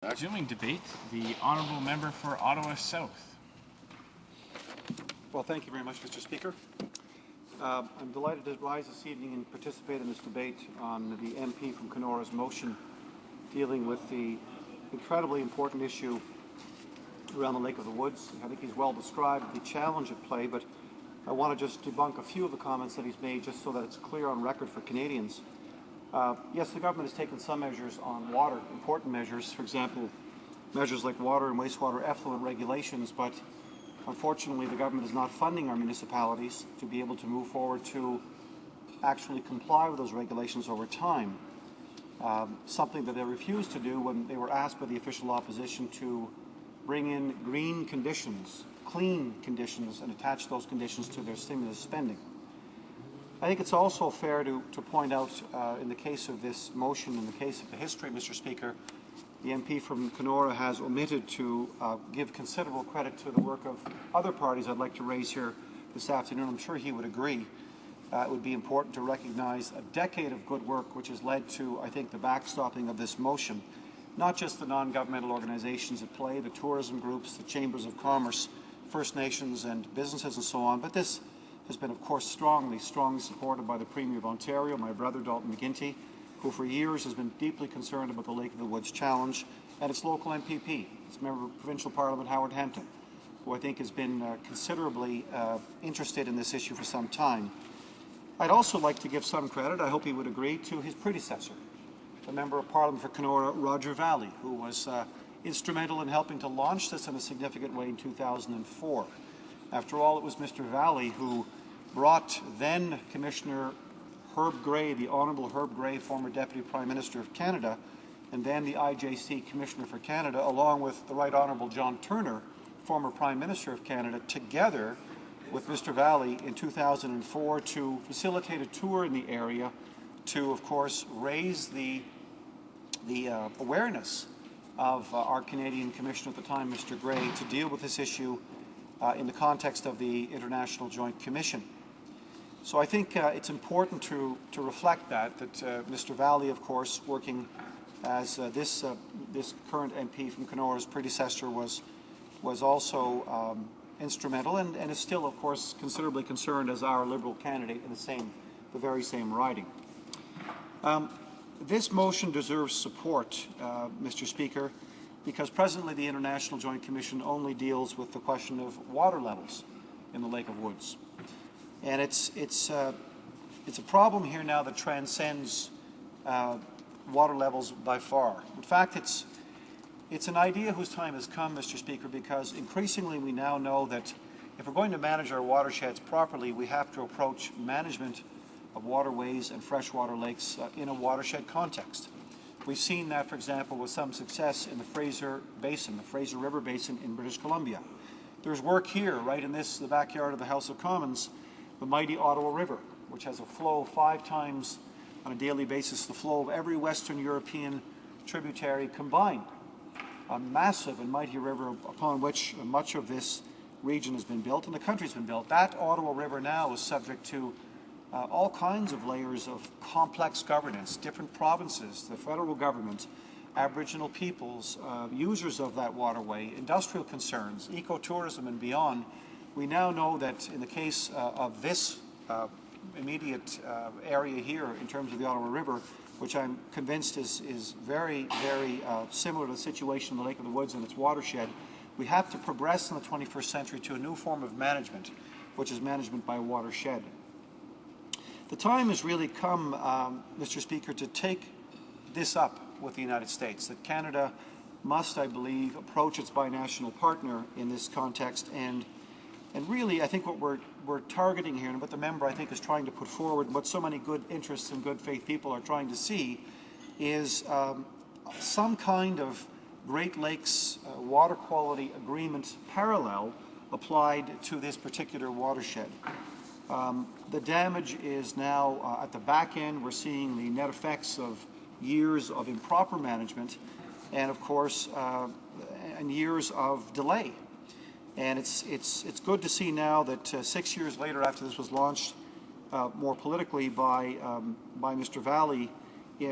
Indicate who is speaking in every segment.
Speaker 1: Resuming debate, the Honourable Member for Ottawa South.
Speaker 2: Well, thank you very much, Mr. Speaker. I'm delighted to rise this evening and participate in this debate on the MP from Kenora's motion dealing with the incredibly important issue around the Lake of the Woods. I think he's well described the challenge at play, but I want to just debunk a few of the comments that he's made just so that it's clear on record for Canadians. Yes, the government has taken some measures on water, important measures, for example, measures like water and wastewater effluent regulations, but unfortunately the government is not funding our municipalities to be able to move forward to actually comply with those regulations over time. Something that they refused to do when they were asked by the official opposition to bring in green conditions, clean conditions, and attach those conditions to their stimulus spending. I think it's also fair to point out, in the case of this motion, in the case of the history, Mr. Speaker, the MP from Kenora has omitted to give considerable credit to the work of other parties I'd like to raise here this afternoon. I'm sure he would agree. It would be important to recognize a decade of good work which has led to, I think, the backstopping of this motion. Not just the non-governmental organizations at play, the tourism groups, the chambers of commerce, First Nations and businesses and so on, but this has been, of course, strongly supported by the Premier of Ontario, my brother Dalton McGuinty, who for years has been deeply concerned about the Lake of the Woods challenge, and its local MPP, its Member of Provincial Parliament Howard Hampton, who I think has been considerably interested in this issue for some time. I'd also like to give some credit, I hope he would agree, to his predecessor, the Member of Parliament for Kenora, Roger Valley, who was instrumental in helping to launch this in a significant way in 2004. After all, it was Mr. Valley who brought then Commissioner Herb Gray, the Honourable Herb Gray, former Deputy Prime Minister of Canada, and then the IJC Commissioner for Canada, along with the Right Honourable John Turner, former Prime Minister of Canada, together with Mr. Valley in 2004 to facilitate a tour in the area to, of course, raise the awareness of our Canadian Commissioner at the time, Mr. Gray, to deal with this issue in the context of the International Joint Commission. So I think it's important to reflect that Mr. Valley, of course, working as this current MP from Kenora's predecessor was also instrumental and is still, of course, considerably concerned as our Liberal candidate in the very same riding. This motion deserves support, Mr. Speaker, because presently the International Joint Commission only deals with the question of water levels in the Lake of Woods. And it's a problem here now that transcends water levels by far. In fact, it's an idea whose time has come, Mr. Speaker, because increasingly we now know that if we're going to manage our watersheds properly, we have to approach management of waterways and freshwater lakes in a watershed context. We've seen that, for example, with some success in the Fraser Basin, the Fraser River Basin in British Columbia. There's work here, right in the backyard of the House of Commons, the mighty Ottawa River, which has a flow 5 times on a daily basis the flow of every Western European tributary combined. A massive and mighty river upon which much of this region has been built and the country's been built. That Ottawa River now is subject to all kinds of layers of complex governance, different provinces, the federal government, Aboriginal peoples, users of that waterway, industrial concerns, ecotourism and beyond. We now know that in the case of this immediate area here in terms of the Ottawa River, which I'm convinced is very, very similar to the situation in the Lake of the Woods and its watershed, we have to progress in the 21st century to a new form of management, which is management by watershed. The time has really come, Mr. Speaker, to take this up with the United States, that Canada must, I believe, approach its binational partner in this context. And really, I think what we're targeting here, and what the member, I think, is trying to put forward, and what so many good interests and good faith people are trying to see, is some kind of Great Lakes water quality agreement parallel applied to this particular watershed. The damage is now at the back end. We're seeing the net effects of years of improper management and, of course, and years of delay. And it's good to see now that 6 years later, after this was launched more politically by Mr. Valley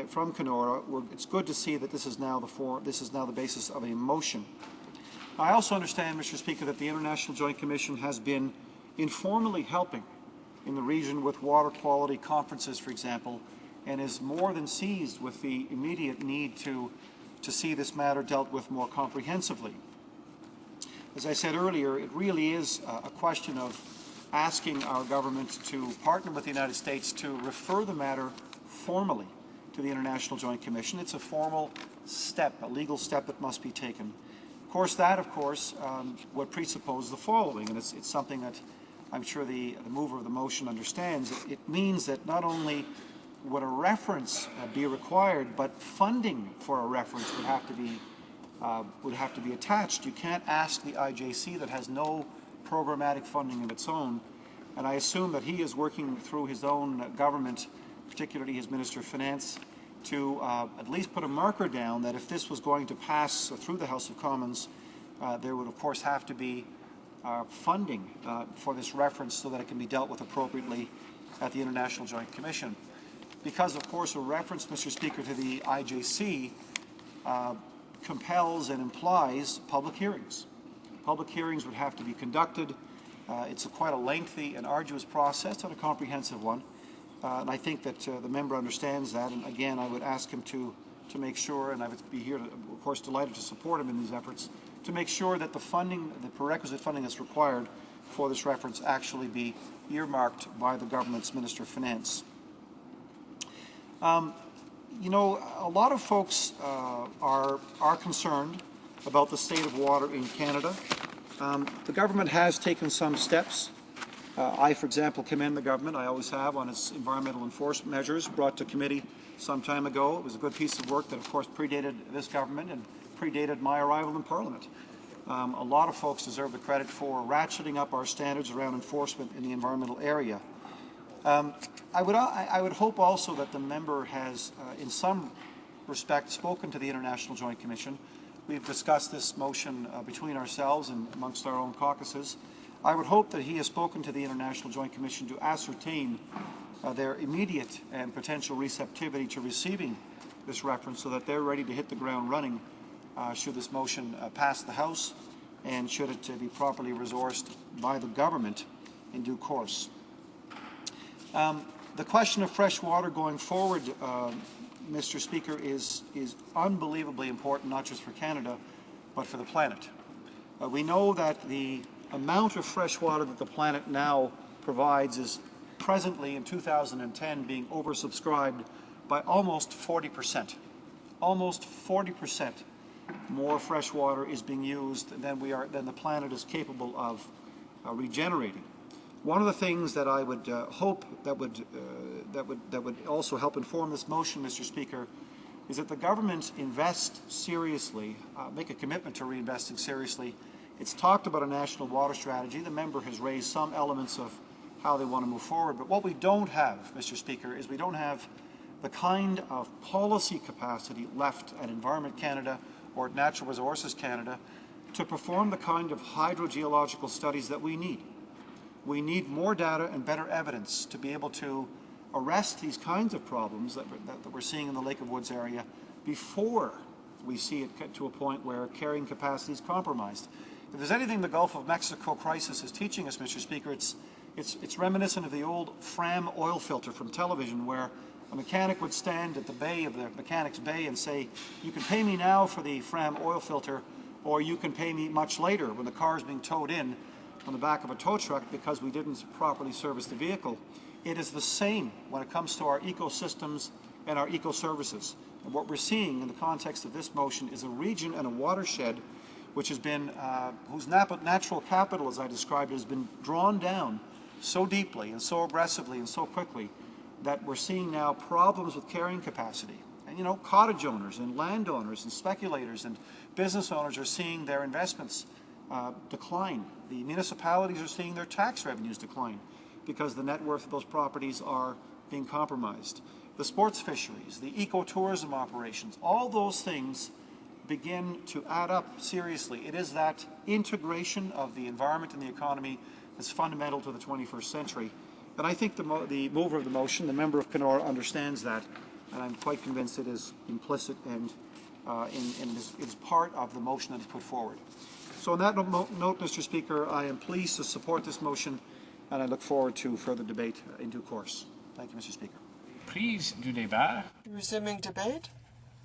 Speaker 2: from Kenora. It's good to see that this is now the basis of a motion. I also understand, Mr. Speaker, that the International Joint Commission has been informally helping in the region with water quality conferences, for example, and is more than seized with the immediate need to see this matter dealt with more comprehensively. As I said earlier, it really is a question of asking our government to partner with the United States to refer the matter formally to the International Joint Commission. It's a formal step, a legal step that must be taken. Of course, that would presuppose the following, and it's something that I'm sure the mover of the motion understands. It means that not only would a reference be required, but funding for a reference would have to be attached. You can't ask the IJC that has no programmatic funding of its own, and I assume that he is working through his own government, particularly his Minister of Finance, to at least put a marker down that if this was going to pass through the House of Commons, there would of course have to be funding for this reference so that it can be dealt with appropriately at the International Joint Commission. Because of course a reference, Mr. Speaker, to the IJC compels and implies public hearings. Public hearings would have to be conducted. It's quite a lengthy and arduous process, not a comprehensive one. And I think that the member understands that. And again, I would ask him to make sure, and I would be here, of course, delighted to support him in these efforts, to make sure that the funding, the prerequisite funding that's required for this reference actually be earmarked by the government's Minister of Finance. You know, a lot of folks are concerned about the state of water in Canada. The government has taken some steps. I, for example, commend the government, I always have, on its environmental enforcement measures brought to committee some time ago. It was a good piece of work that, of course, predated this government and predated my arrival in Parliament. A lot of folks deserve the credit for ratcheting up our standards around enforcement in the environmental area. I would hope also that the member has, in some respect, spoken to the International Joint Commission. We've discussed this motion between ourselves and amongst our own caucuses. I would hope that he has spoken to the International Joint Commission to ascertain their immediate and potential receptivity to receiving this reference so that they're ready to hit the ground running should this motion pass the House and should it be properly resourced by the government in due course. The question of fresh water going forward, Mr. Speaker, is unbelievably important, not just for Canada, but for the planet. We know that the amount of fresh water that the planet now provides is presently, in 2010, being oversubscribed by almost 40%. Almost 40% more fresh water is being used than the planet is capable of regenerating. One of the things that I would hope that would also help inform this motion, Mr. Speaker, is that the government invest seriously, make a commitment to reinvesting seriously. It's talked about a national water strategy. The member has raised some elements of how they want to move forward. But what we don't have, Mr. Speaker, is we don't have the kind of policy capacity left at Environment Canada or at Natural Resources Canada to perform the kind of hydrogeological studies that we need. We need more data and better evidence to be able to arrest these kinds of problems that we're seeing in the Lake of Woods area before we see it get to a point where carrying capacity is compromised. If there's anything the Gulf of Mexico crisis is teaching us, Mr. Speaker, it's reminiscent of the old Fram oil filter from television, where a mechanic would stand at the bay of the mechanic's bay and say, you can pay me now for the Fram oil filter, or you can pay me much later when the car is being towed in on the back of a tow truck because we didn't properly service the vehicle. It is the same when it comes to our ecosystems and our eco-services. And what we're seeing in the context of this motion is a region and a watershed which has been, whose natural capital, as I described it, has been drawn down so deeply and so aggressively and so quickly that we're seeing now problems with carrying capacity. And you know, cottage owners and landowners and speculators and business owners are seeing their investments decline. The municipalities are seeing their tax revenues decline because the net worth of those properties are being compromised. The sports fisheries, the ecotourism operations, all those things begin to add up seriously. It is that integration of the environment and the economy that's fundamental to the 21st century. And I think the mover of the motion, the member of Kenora, understands that. and I'm quite convinced it is implicit and is part of the motion that is put forward. So on that note, Mr. Speaker, I am pleased to support this motion, and I look forward to further debate in due course. Thank you, Mr. Speaker.
Speaker 1: Prise du débat.
Speaker 3: Resuming debate.